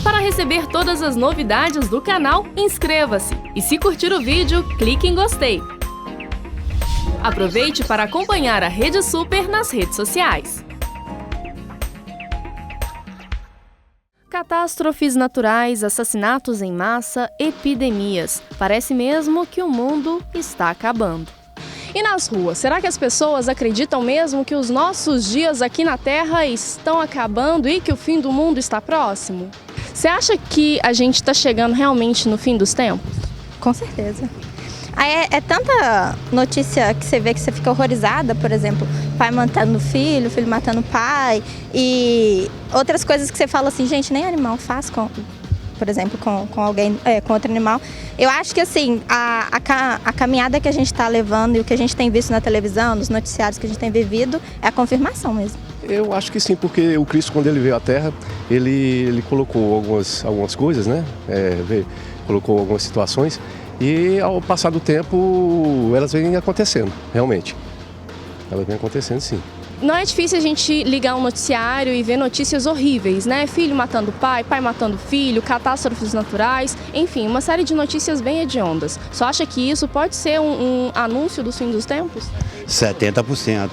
Para receber todas as novidades do canal, inscreva-se e se curtir o vídeo, clique em gostei. Aproveite para acompanhar a Rede Super nas redes sociais. Catástrofes naturais, assassinatos em massa, epidemias. Parece mesmo que o mundo está acabando. E nas ruas, será que as pessoas acreditam mesmo que os nossos dias aqui na Terra estão acabando e que o fim do mundo está próximo? Você acha que a gente está chegando realmente no fim dos tempos? Com certeza. É tanta notícia que você vê que você fica horrorizada, por exemplo, pai matando filho, filho matando pai, e outras coisas que você fala assim, gente, nem animal faz, por exemplo, com alguém, com outro animal. Eu acho que assim, a caminhada que a gente está levando e o que a gente tem visto na televisão, nos noticiários que a gente tem vivido, é a confirmação mesmo. Eu acho que sim, porque o Cristo, quando ele veio à Terra, ele colocou algumas coisas, né? Colocou algumas situações. E ao passar do tempo, elas vêm acontecendo, realmente. Elas vêm acontecendo, sim. Não é difícil a gente ligar um noticiário e ver notícias horríveis, né? Filho matando pai, pai matando filho, catástrofes naturais, enfim, uma série de notícias bem hediondas. Só acha que isso pode ser um anúncio do fim dos tempos? 70%.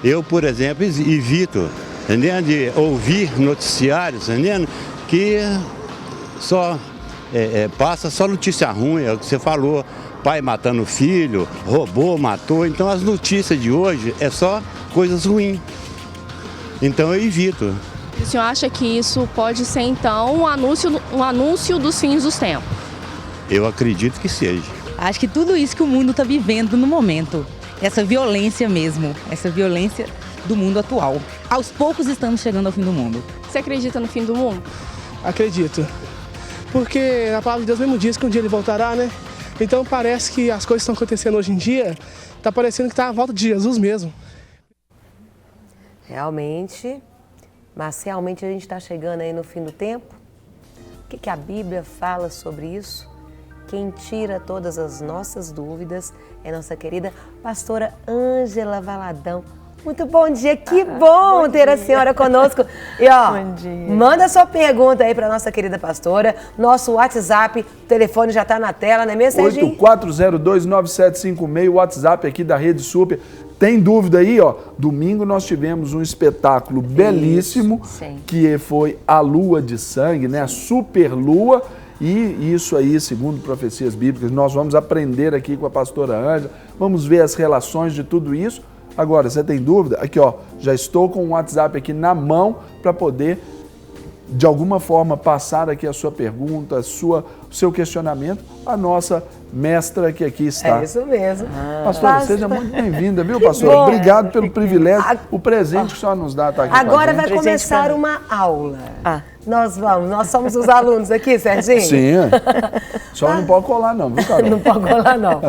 Eu, por exemplo, evito, entendendo, de ouvir noticiários, entendendo, que só... passa só notícia ruim, é o que você falou, pai matando filho, roubou, matou, então as notícias de hoje é só coisas ruins, então eu evito. O senhor acha que isso pode ser então um anúncio dos fins dos tempos? Eu acredito que seja. Acho que tudo isso que o mundo está vivendo no momento, essa violência mesmo, essa violência do mundo atual. Aos poucos estamos chegando ao fim do mundo. Você acredita no fim do mundo? Acredito. Porque a palavra de Deus mesmo diz que um dia ele voltará, né? Então parece que as coisas que estão acontecendo hoje em dia, tá parecendo que está à volta de Jesus mesmo. Realmente, mas realmente a gente está chegando aí no fim do tempo? O que a Bíblia fala sobre isso? Quem tira todas as nossas dúvidas é nossa querida pastora Ângela Valadão. Muito bom dia, que bom ter a senhora conosco. E ó, manda sua pergunta aí para nossa querida pastora. Nosso WhatsApp, o telefone já está na tela, não é mesmo, Serginho? 84029756, o WhatsApp aqui da Rede Super. Tem dúvida aí, ó? Domingo nós tivemos um espetáculo belíssimo, que foi a Lua de Sangue, né? A Super Lua. E isso aí, segundo profecias bíblicas, nós vamos aprender aqui com a pastora Ângela, vamos ver as relações de tudo isso. Agora, você tem dúvida? Aqui, ó, já estou com o WhatsApp aqui na mão para poder, de alguma forma, passar aqui a sua pergunta, o seu questionamento, a nossa mestra que aqui está. É isso mesmo. Pastora, seja muito bem-vinda, viu, pastora? Obrigado pelo privilégio, o presente que a senhora nos dá tá aqui. Agora vai começar uma aula. Nós somos os alunos aqui, Serginho? Sim. Só não pode colar não, viu, Carol? Não pode colar não.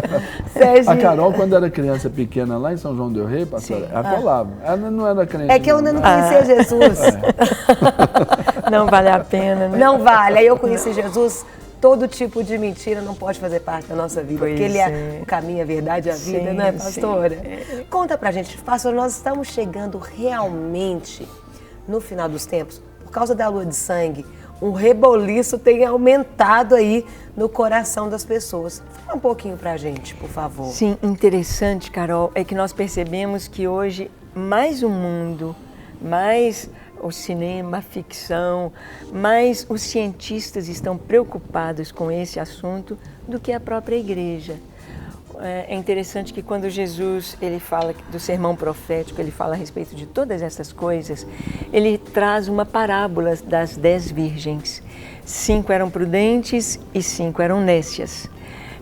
Serginho. A Carol, quando era criança pequena lá em São João del Rei, pastora, ela colava. Ela não era crente. É que eu ainda não conhecia Jesus. Não vale a pena, né? Não vale. Aí eu conheci Jesus, todo tipo de mentira não pode fazer parte da nossa vida. Porque ele é o caminho, a verdade e a vida, né, pastora? Conta pra gente, pastor, nós estamos chegando realmente no final dos tempos. Por causa da lua de sangue, um reboliço tem aumentado aí no coração das pessoas. Fala um pouquinho pra gente, por favor. Sim, interessante, Carol, é que nós percebemos que hoje mais o mundo, mais o cinema, a ficção, mais os cientistas estão preocupados com esse assunto do que a própria igreja. É interessante que quando Jesus ele fala do sermão profético, ele fala a respeito de todas essas coisas, ele traz uma parábola das 10 virgens. 5 eram prudentes e 5 eram nécias.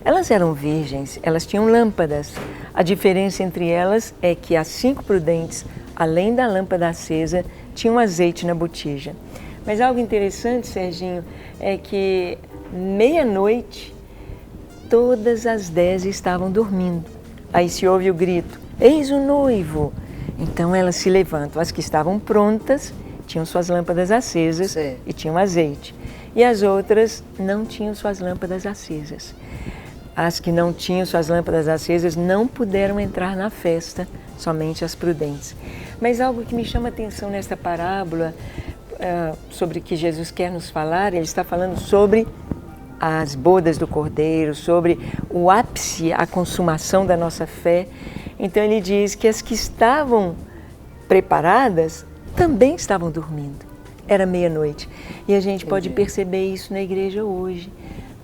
Elas eram virgens, elas tinham lâmpadas. A diferença entre elas é que as 5 prudentes, além da lâmpada acesa, tinham azeite na botija. Mas algo interessante, Serginho, é que meia-noite todas as 10 estavam dormindo. Aí se ouve o grito, eis o noivo. Então elas se levantam. As que estavam prontas tinham suas lâmpadas acesas e tinham azeite. E as outras não tinham suas lâmpadas acesas. As que não tinham suas lâmpadas acesas não puderam entrar na festa, somente as prudentes. Mas algo que me chama a atenção nesta parábola sobre o que Jesus quer nos falar, ele está falando sobre as bodas do Cordeiro, sobre o ápice, a consumação da nossa fé. Então ele diz que as que estavam preparadas também estavam dormindo. Era meia-noite. E a gente pode perceber isso na igreja hoje.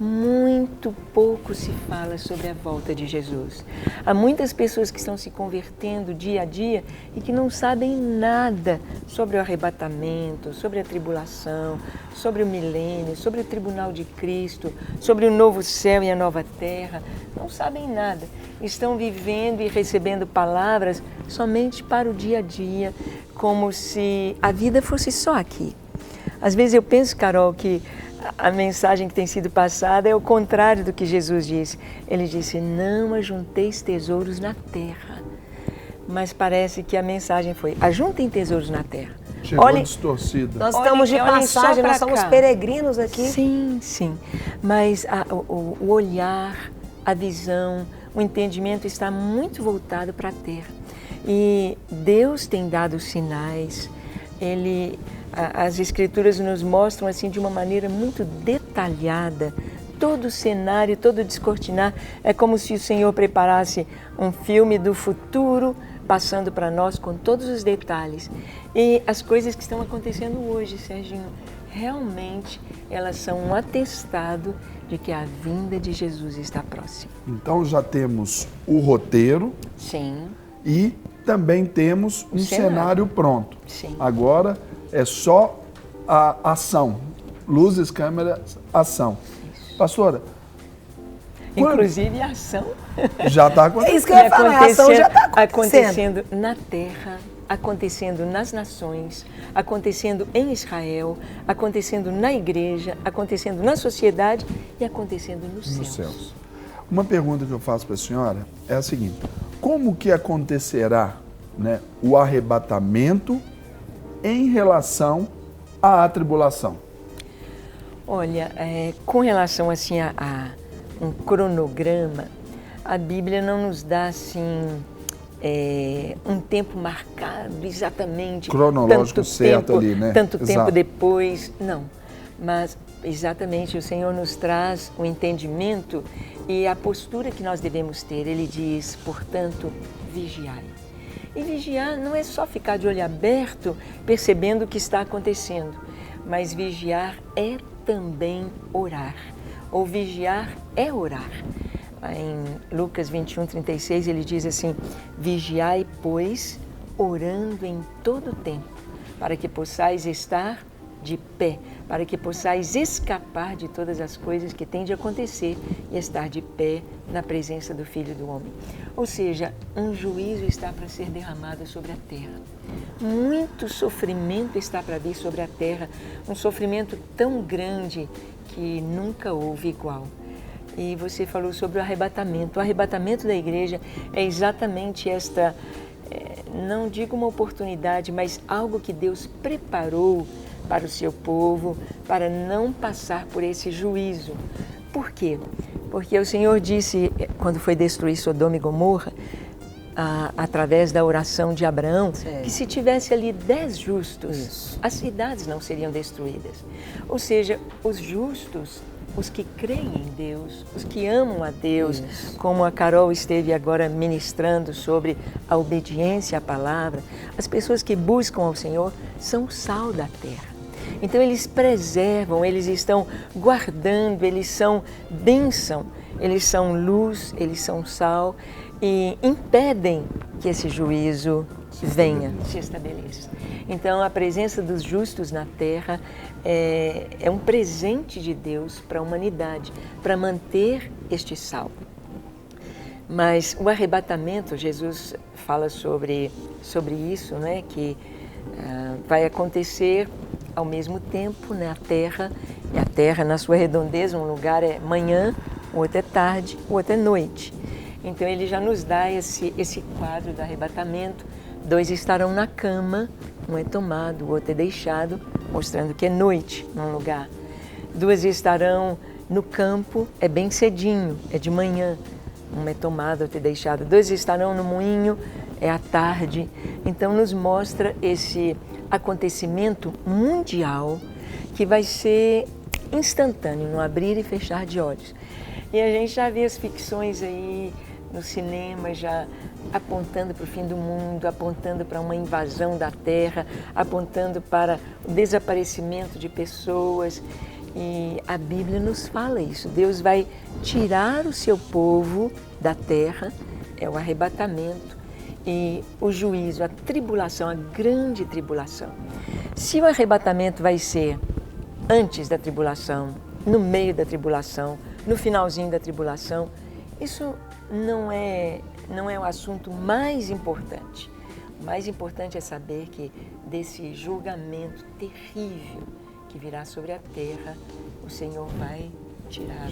Muito pouco se fala sobre a volta de Jesus. Há muitas pessoas que estão se convertendo dia a dia e que não sabem nada sobre o arrebatamento, sobre a tribulação, sobre o milênio, sobre o tribunal de Cristo, sobre o novo céu e a nova terra. Não sabem nada. Estão vivendo e recebendo palavras somente para o dia a dia, como se a vida fosse só aqui. Às vezes eu penso, Carol, que a mensagem que tem sido passada é o contrário do que Jesus disse. Ele disse, não ajunteis tesouros na terra. Mas parece que a mensagem foi, ajuntem tesouros na terra. Chegou distorcida. Nós estamos de passagem, nós somos peregrinos aqui. Sim, sim. Mas o olhar, a visão, o entendimento está muito voltado para a terra. E Deus tem dado sinais. As Escrituras nos mostram assim de uma maneira muito detalhada todo o cenário, todo o descortinar. É como se o Senhor preparasse um filme do futuro passando para nós com todos os detalhes. E as coisas que estão acontecendo hoje, Serginho, realmente elas são um atestado de que a vinda de Jesus está próxima. Então já temos o roteiro. Sim. E também temos um cenário pronto. Sim. Agora é só a ação. Luzes, câmeras, ação. Isso. Pastora, inclusive a ação já está acontecendo. É isso que eu ia falar, a ação já está acontecendo na terra, acontecendo nas nações, acontecendo em Israel, acontecendo na igreja, acontecendo na sociedade e acontecendo nos céus. Uma pergunta que eu faço para a senhora é a seguinte: como que acontecerá, né, o arrebatamento em relação à tribulação? Olha, com relação assim a um cronograma, a Bíblia não nos dá assim um tempo marcado exatamente, cronológico certo tempo, ali, né? Tanto Exato. tempo depois, não. Mas exatamente o Senhor nos traz o entendimento e a postura que nós devemos ter. Ele diz, portanto, vigiai. E vigiar não é só ficar de olho aberto percebendo o que está acontecendo, mas vigiar é também orar. Ou vigiar é orar. Em Lucas 21:36 ele diz assim, vigiai, pois, orando em todo o tempo, para que possais estar de pé, para que possais escapar de todas as coisas que têm de acontecer e estar de pé na presença do Filho do Homem. Ou seja, um juízo está para ser derramado sobre a terra. Muito sofrimento está para vir sobre a terra, um sofrimento tão grande que nunca houve igual. E você falou sobre o arrebatamento. O arrebatamento da igreja é exatamente esta, não digo uma oportunidade, mas algo que Deus preparou para o seu povo, para não passar por esse juízo. Por quê? Porque o Senhor disse, quando foi destruir Sodoma e Gomorra, através da oração de Abraão, que se tivesse ali 10 justos, as cidades não seriam destruídas. Ou seja, os justos, os que creem em Deus, os que amam a Deus, como a Carol esteve agora ministrando sobre a obediência à palavra, as pessoas que buscam ao Senhor são o sal da terra. Então eles preservam, eles estão guardando, eles são bênção, eles são luz, eles são sal e impedem que esse juízo venha, se estabeleça. Então a presença dos justos na terra é um presente de Deus para a humanidade, para manter este sal. Mas o arrebatamento, Jesus fala sobre isso, né, que vai acontecer ao mesmo tempo na terra, e a terra na sua redondeza, um lugar é manhã, o outro é tarde, o outro é noite. Então ele já nos dá esse quadro do arrebatamento. 2 estarão na cama, um é tomado, o outro é deixado, mostrando que é noite num lugar. 2 estarão no campo, é bem cedinho, é de manhã, um é tomado, outro é deixado. 2 estarão no moinho, é à tarde. Então nos mostra esse acontecimento mundial que vai ser instantâneo, no abrir e fechar de olhos. E a gente já vê as ficções aí no cinema já apontando para o fim do mundo, apontando para uma invasão da Terra, apontando para o desaparecimento de pessoas. E a Bíblia nos fala isso. Deus vai tirar o seu povo da Terra, é o arrebatamento, e o juízo, a tribulação, a grande tribulação. Se o arrebatamento vai ser antes da tribulação, no meio da tribulação, no finalzinho da tribulação, isso não é o assunto mais importante. O mais importante é saber que desse julgamento terrível que virá sobre a terra, o Senhor vai tirar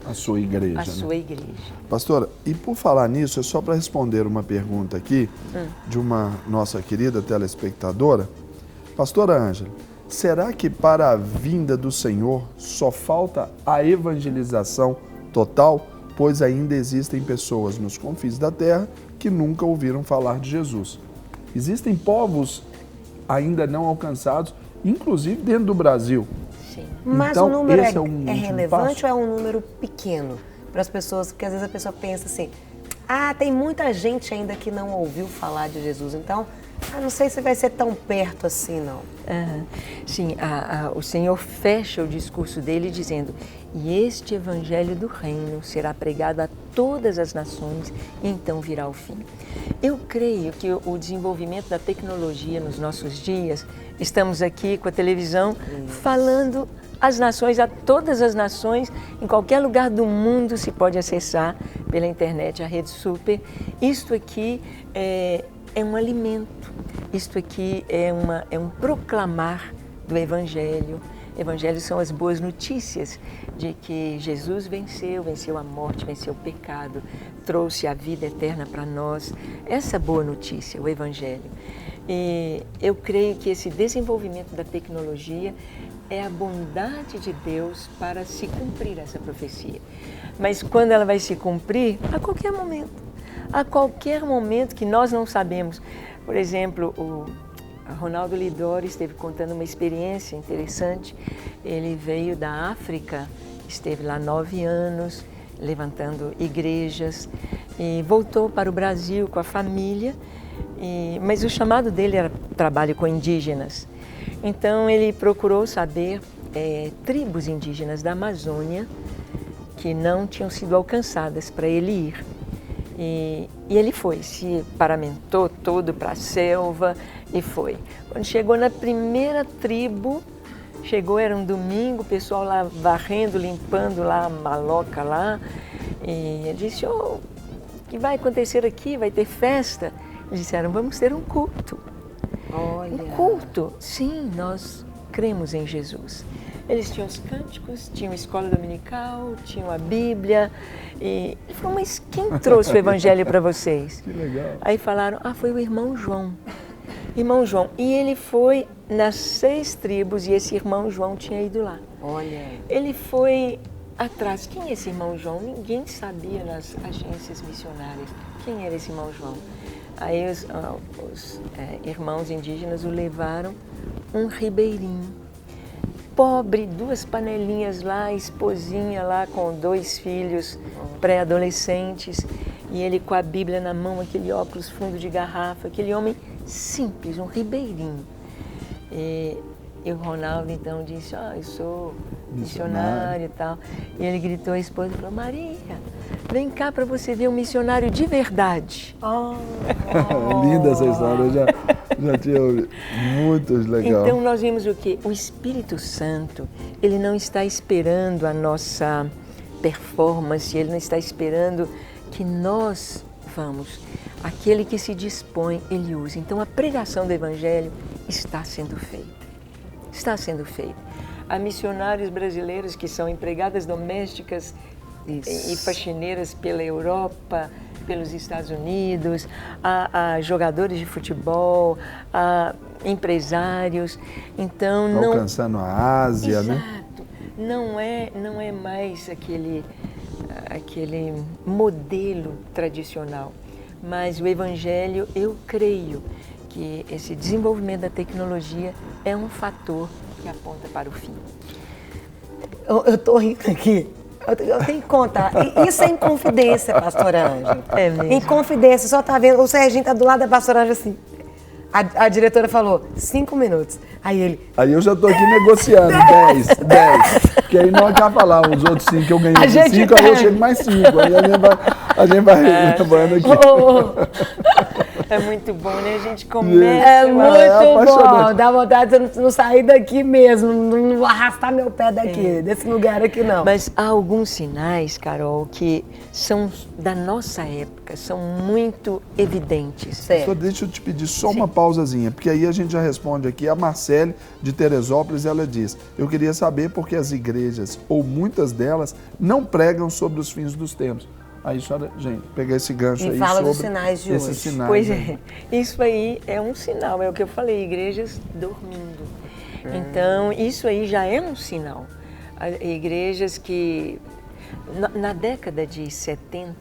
a sua igreja. A sua igreja. Pastora, e por falar nisso, é só para responder uma pergunta aqui de uma nossa querida telespectadora. Pastora Ângela, será que para a vinda do Senhor só falta a evangelização total, pois ainda existem pessoas nos confins da terra que nunca ouviram falar de Jesus? Existem povos ainda não alcançados, inclusive dentro do Brasil. Sim. Mas então, o número é relevante ou é um número pequeno para as pessoas? Porque às vezes a pessoa pensa assim, tem muita gente ainda que não ouviu falar de Jesus, então não sei se vai ser tão perto assim, não. Sim, o Senhor fecha o discurso dele dizendo: e este evangelho do reino será pregado a todas as nações, e então virá o fim. Eu creio que o desenvolvimento da tecnologia nos nossos dias, estamos aqui com a televisão falando às nações, a todas as nações, em qualquer lugar do mundo se pode acessar pela internet a Rede Super. Isto aqui é um alimento, isto aqui é um proclamar do Evangelho. Evangelho são as boas notícias de que Jesus venceu a morte, venceu o pecado, trouxe a vida eterna para nós. Essa boa notícia, o Evangelho. E eu creio que esse desenvolvimento da tecnologia é a bondade de Deus para se cumprir essa profecia. Mas quando ela vai se cumprir? A qualquer momento que nós não sabemos. Por exemplo, o Ronaldo Lidori esteve contando uma experiência interessante. Ele veio da África, esteve lá 9 anos, levantando igrejas, e voltou para o Brasil com a família, mas o chamado dele era trabalho com indígenas. Então ele procurou saber tribos indígenas da Amazônia que não tinham sido alcançadas para ele ir. E ele foi, se paramentou todo para a selva e foi. Quando chegou na primeira tribo, era um domingo, o pessoal lá varrendo, limpando lá a maloca lá, e ele disse: o que vai acontecer aqui? Vai ter festa? Eles disseram: vamos ter um culto. Olha. Um culto? Sim, nós cremos em Jesus. Eles tinham os cânticos, tinham a escola dominical, tinham a Bíblia. E ele falou: mas quem trouxe o Evangelho para vocês? Que legal. Aí falaram: foi o irmão João. Irmão João. E ele foi nas 6 tribos e esse irmão João tinha ido lá. Olha. Ele foi atrás. Quem é esse irmão João? Ninguém sabia nas agências missionárias quem era esse irmão João. Aí os irmãos indígenas o levaram um ribeirinho. Pobre, 2 panelinhas lá, esposinha lá com 2 filhos pré-adolescentes, e ele com a Bíblia na mão, aquele óculos fundo de garrafa, aquele homem simples, um ribeirinho. E o Ronaldo então disse: eu sou missionário e tal. E ele gritou à esposa e falou: Maria, vem cá para você ver um missionário de verdade. Linda essa história, eu já tinha ouvido. Muito legal. Então nós vimos o quê? O Espírito Santo, ele não está esperando a nossa performance, ele não está esperando que nós vamos. Aquele que se dispõe, ele usa. Então a pregação do Evangelho está sendo feita. Está sendo feita. Há missionários brasileiros que são empregadas domésticas e faxineiras pela Europa, pelos Estados Unidos, há jogadores de futebol, há empresários. Então, alcançando a Ásia, exato, né? Não é mais aquele modelo tradicional, mas o Evangelho, eu creio que esse desenvolvimento da tecnologia é um fator que aponta para o fim. Eu estou rindo aqui. Eu tenho que contar. Isso é em confidência, pastora Ângela. É mesmo. Em confidência, só tá vendo. O Serginho tá do lado da pastora Ângela assim. A diretora falou 5 minutos. Aí ele. Aí eu já tô aqui negociando, 10. Que aí não acaba falar os outros 5 que eu ganhei de 5, aí eu chego mais 5. Aí a gente vai levando aqui. É muito bom, né? A gente começa... É muito bom, dá vontade de não sair daqui mesmo, não arrastar meu pé daqui, desse lugar aqui não. Mas há alguns sinais, Carol, que são da nossa época, são muito evidentes. Só deixa eu te pedir só uma pausazinha, porque aí a gente já responde aqui. A Marcele, de Teresópolis, ela diz: eu queria saber por que as igrejas, ou muitas delas, não pregam sobre os fins dos tempos. Aí, senhora, gente, pegar esse gancho e aí fala sobre dos sinais de esses hoje. sinais. Pois aí. é, isso aí é um sinal, é o que eu falei, igrejas dormindo. Então, isso aí já é um sinal. Igrejas que, na década de 70,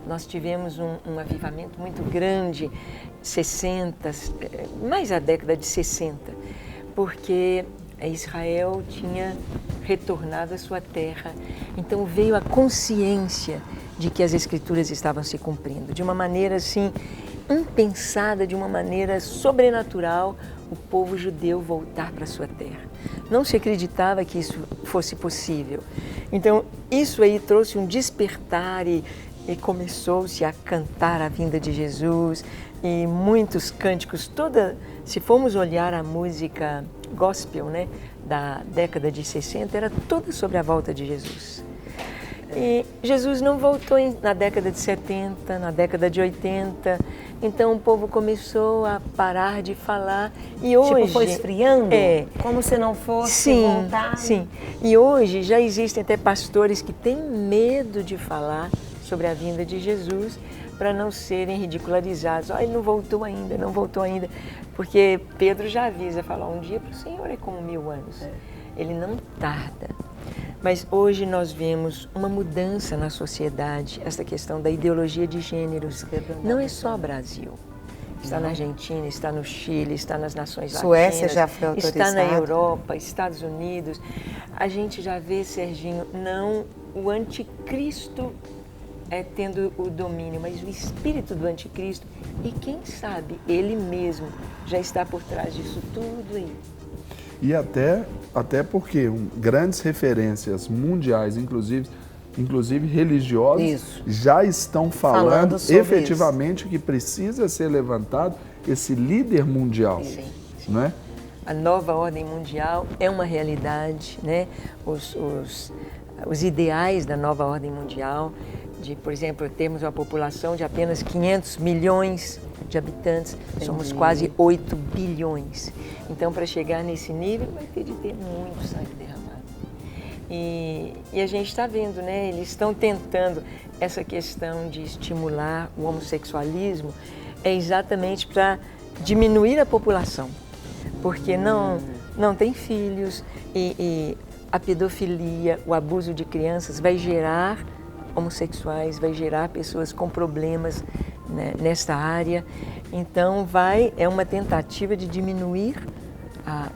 nós tivemos um avivamento muito grande, 60, mais a década de 60, porque Israel tinha retornado à sua terra. Então veio a consciência de que as Escrituras estavam se cumprindo. De uma maneira assim, impensada, de uma maneira sobrenatural, o povo judeu voltar para a sua terra. Não se acreditava que isso fosse possível. Então isso aí trouxe um despertar e começou-se a cantar a vinda de Jesus e muitos cânticos. Se formos olhar a música gospel, né, da década de 60, era toda sobre a volta de Jesus. E Jesus não voltou na década de 70, na década de 80, então o povo começou a parar de falar e hoje... Tipo, foi esfriando? É. Como se não fosse voltar? Sim, e hoje já existem até pastores que têm medo de falar sobre a vinda de Jesus para não serem ridicularizados. Oh, ele não voltou ainda, não voltou ainda. Porque Pedro já avisa, fala, um dia para o Senhor é como 1000 anos. Ele não tarda. Mas hoje nós vemos uma mudança na sociedade, essa questão da ideologia de gêneros. Não é só Brasil. Está na Argentina, está no Chile, está nas Nações Latinas. Suécia já foi autorizada. Está na Europa, Estados Unidos. A gente já vê, Serginho, não o anticristo tendo o domínio, mas o espírito do anticristo. E quem sabe, ele mesmo já está por trás disso tudo aí. E até porque grandes referências mundiais, inclusive religiosas, já estão falando efetivamente que precisa ser levantado esse líder mundial. Sim. Né? A nova ordem mundial é uma realidade, né? Os ideais da nova ordem mundial, de, por exemplo, termos uma população de apenas 500 milhões de habitantes, somos quase 8 bilhões. Então, para chegar nesse nível, vai ter de ter muito sangue derramado. E a gente está vendo, né? Eles estão tentando essa questão de estimular o homossexualismo, é exatamente para diminuir a população, porque não tem filhos e a pedofilia, o abuso de crianças vai gerar homossexuais, vai gerar pessoas com problemas, né, nesta área. Então é uma tentativa de diminuir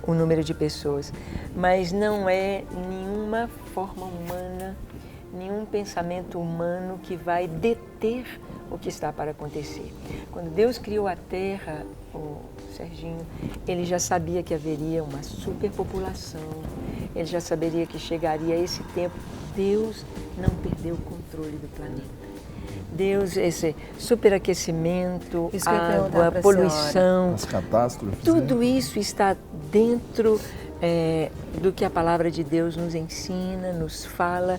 o número de pessoas, mas não é nenhuma forma humana, nenhum pensamento humano que vai deter o que está para acontecer. Quando Deus criou a Terra, o Serginho, ele já sabia que haveria uma superpopulação, ele já saberia que chegaria esse tempo. Deus não perdeu o controle do planeta. Deus, esse superaquecimento, água, poluição, as catástrofes, tudo isso está dentro do que a palavra de Deus nos ensina, nos fala.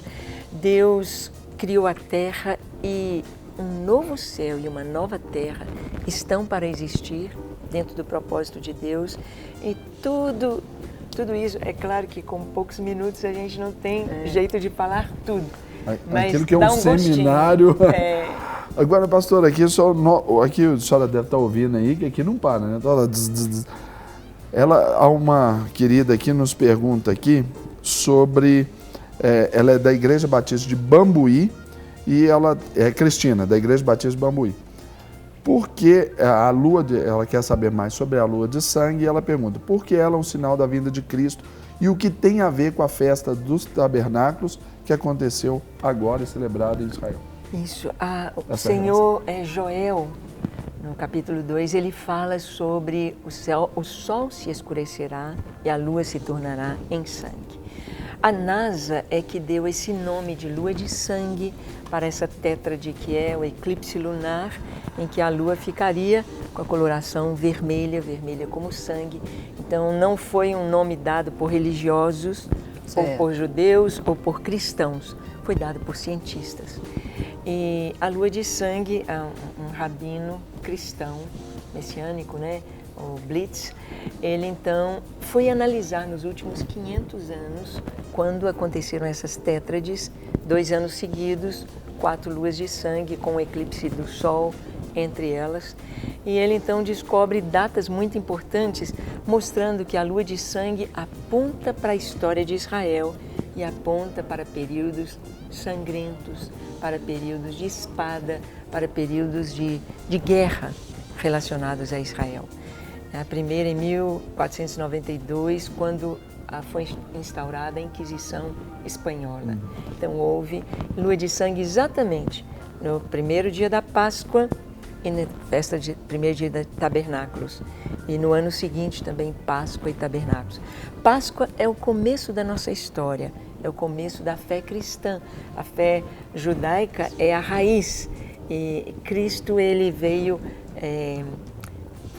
Deus criou a terra e um novo céu e uma nova terra estão para existir dentro do propósito de Deus. E tudo isso, é claro que com poucos minutos a gente não tem jeito de falar tudo. Mas aquilo que é um seminário. Agora, pastora, aqui a senhora deve estar ouvindo aí, que aqui não para, né? Há uma querida aqui nos pergunta aqui sobre, ela é da Igreja Batista de Bambuí e ela é Cristina, da Igreja Batista de Bambuí. Porque ela quer saber mais sobre a lua de sangue e ela pergunta por que ela é um sinal da vinda de Cristo e o que tem a ver com a festa dos tabernáculos que aconteceu agora e celebrada em Israel. Isso, o Senhor Joel, no capítulo 2, ele fala sobre o sol se escurecerá e a lua se tornará em sangue. A NASA é que deu esse nome de lua de sangue para essa tétrade que é o eclipse lunar, em que a lua ficaria com a coloração vermelha, vermelha como sangue. Então não foi um nome dado por religiosos, ou por judeus, ou por cristãos, foi dado por cientistas. E a lua de sangue, um rabino cristão, messiânico, né? O Blitz, ele então foi analisar nos últimos 500 anos, quando aconteceram essas tétrades, 2 anos seguidos, 4 luas de sangue com o eclipse do Sol entre elas. E ele então descobre datas muito importantes, mostrando que a lua de sangue aponta para a história de Israel e aponta para períodos sangrentos, para períodos de espada, para períodos de guerra relacionados a Israel. A primeira em 1492, quando foi instaurada a Inquisição Espanhola. Então houve lua de sangue exatamente no primeiro dia da Páscoa e na festa de primeiro dia da Tabernáculos. E no ano seguinte também Páscoa e Tabernáculos. Páscoa é o começo da nossa história, é o começo da fé cristã. A fé judaica é a raiz e Cristo ele veio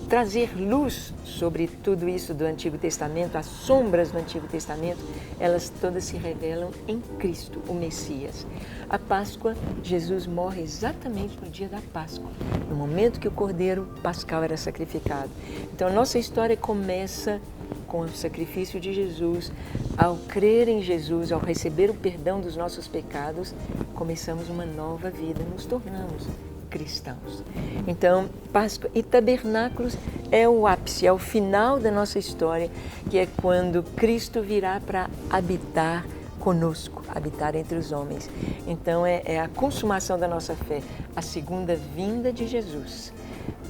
trazer luz sobre tudo isso do Antigo Testamento, as sombras do Antigo Testamento, elas todas se revelam em Cristo, o Messias. A Páscoa, Jesus morre exatamente no dia da Páscoa, no momento que o Cordeiro Pascal era sacrificado. Então, a nossa história começa com o sacrifício de Jesus. Ao crer em Jesus, ao receber o perdão dos nossos pecados, começamos uma nova vida, nos tornamos cristãos. Então, Páscoa e Tabernáculos é o ápice, é o final da nossa história, que é quando Cristo virá para habitar conosco, habitar entre os homens. Então, é a consumação da nossa fé, a segunda vinda de Jesus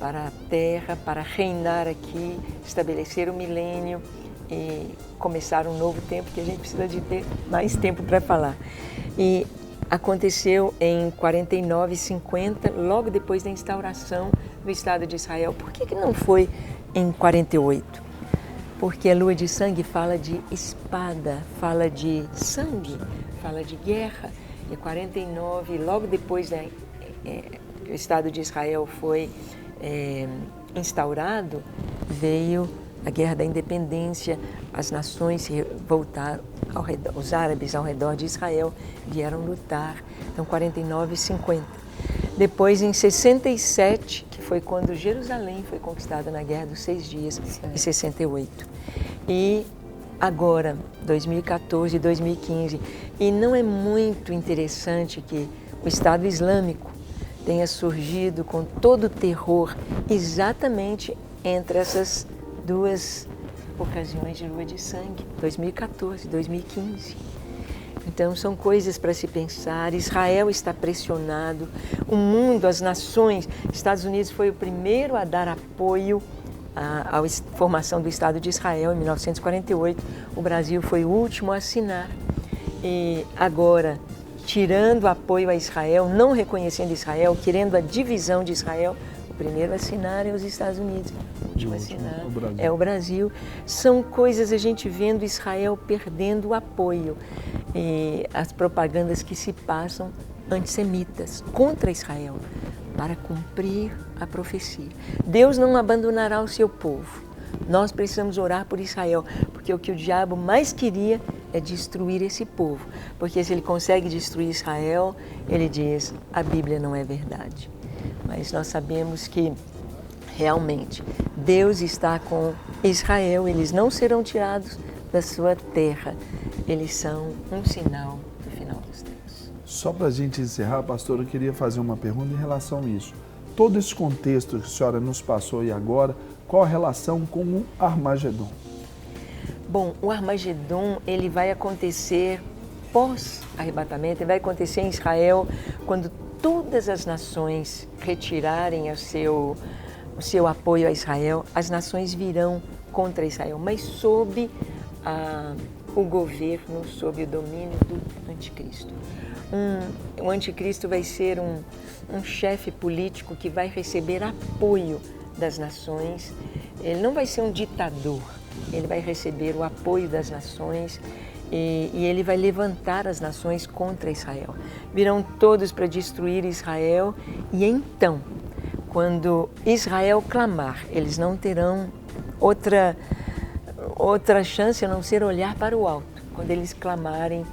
para a terra, para reinar aqui, estabelecer o milênio e começar um novo tempo, que a gente precisa de ter mais tempo para falar. E aconteceu em 49 e 50, logo depois da instauração do Estado de Israel. Por que não foi em 48? Porque a lua de sangue fala de espada, fala de sangue, fala de guerra. Em 49, logo depois do Estado de Israel foi instaurado, veio a Guerra da Independência, as nações se voltaram, os árabes ao redor de Israel vieram lutar, então 49 e 50. Depois, em 67, que foi quando Jerusalém foi conquistada na Guerra dos 6 Dias, em 68. E agora, 2014 e 2015. E não é muito interessante que o Estado Islâmico tenha surgido com todo o terror exatamente entre essas 2 ocasiões de lua de sangue, 2014 e 2015. Então, são coisas para se pensar. Israel está pressionado, o mundo, as nações. Estados Unidos foi o primeiro a dar apoio à formação do Estado de Israel em 1948. O Brasil foi o último a assinar. E agora, tirando apoio a Israel, não reconhecendo Israel, querendo a divisão de Israel, o primeiro a assinar é os Estados Unidos. O último a assinar é o Brasil. São coisas, a gente vendo Israel perdendo o apoio. E as propagandas que se passam antissemitas contra Israel para cumprir a profecia. Deus não abandonará o seu povo. Nós precisamos orar por Israel, porque o que o diabo mais queria é destruir esse povo. Porque se ele consegue destruir Israel, ele diz, a Bíblia não é verdade. Mas nós sabemos que realmente Deus está com Israel, eles não serão tirados da sua terra. Eles são um sinal do final dos tempos. Só para a gente encerrar, pastor, eu queria fazer uma pergunta em relação a isso. Todo esse contexto que a senhora nos passou e agora, qual a relação com o Armagedon? Bom, o Armagedon, ele vai acontecer pós-arrebatamento, ele vai acontecer em Israel, quando todas as nações retirarem o seu apoio a Israel, as nações virão contra Israel, mas sob o governo, sob o domínio do anticristo. O anticristo vai ser um chefe político que vai receber apoio das nações. Ele não vai ser um ditador, ele vai receber o apoio das nações e ele vai levantar as nações contra Israel. Virão todos para destruir Israel e então, quando Israel clamar, eles não terão outra chance a não ser olhar para o alto. Quando eles clamarem,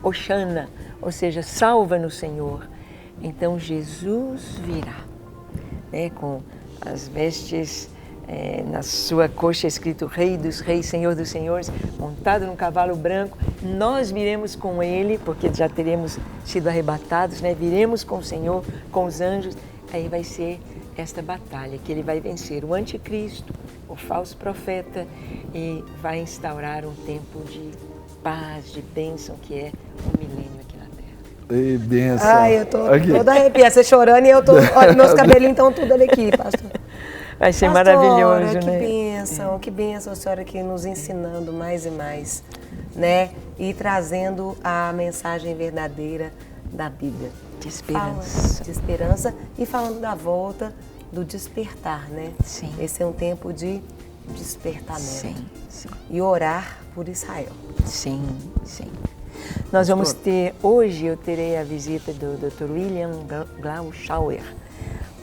Oxana, ou seja, salva-nos, Senhor, então Jesus virá, né, com as vestes, na sua coxa escrito Rei dos Reis, Senhor dos Senhores, montado num cavalo branco. Nós viremos com ele, porque já teremos sido arrebatados, né? Viremos com o Senhor, com os anjos. Aí vai ser esta batalha, que ele vai vencer o anticristo, o falso profeta, e vai instaurar um tempo de paz, de bênção, que é o milênio aqui na Terra. E bênção. Ai, eu tô toda arrepiada, você chorando e eu tô... Olha, meus cabelinhos estão tudo ali aqui, pastor. Vai ser Pastora, maravilhoso, né? Que bênção a senhora aqui nos ensinando mais e mais, né? E trazendo a mensagem verdadeira da Bíblia. De esperança. De esperança e falando da volta do despertar, né? Sim. Esse é um tempo de despertamento. Sim, sim. E orar por Israel. Sim, sim. Nós vamos ter, hoje eu terei a visita do Dr. William Glauschauer,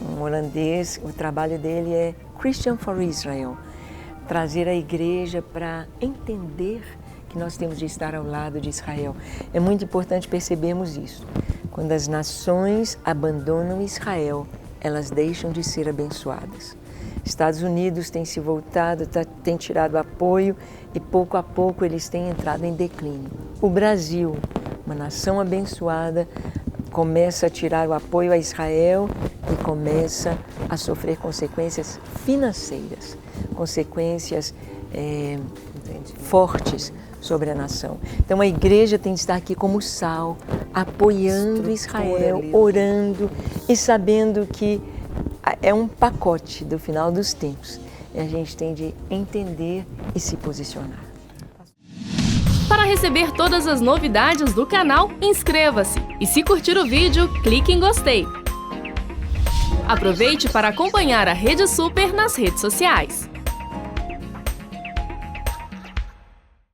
um holandês. O trabalho dele é Christian for Israel, trazer a igreja para entender que nós temos de estar ao lado de Israel. É muito importante percebermos isso. Quando as nações abandonam Israel, elas deixam de ser abençoadas. Estados Unidos tem se voltado, tem tirado apoio e pouco a pouco eles têm entrado em declínio. O Brasil, uma nação abençoada, começa a tirar o apoio a Israel e começa a sofrer consequências financeiras, consequências fortes sobre a nação. Então a igreja tem de estar aqui como sal, apoiando Israel, orando e sabendo que é um pacote do final dos tempos. E a gente tem de entender e se posicionar. Para receber todas as novidades do canal, inscreva-se e, se curtir o vídeo, clique em gostei. Aproveite para acompanhar a Rede Super nas redes sociais.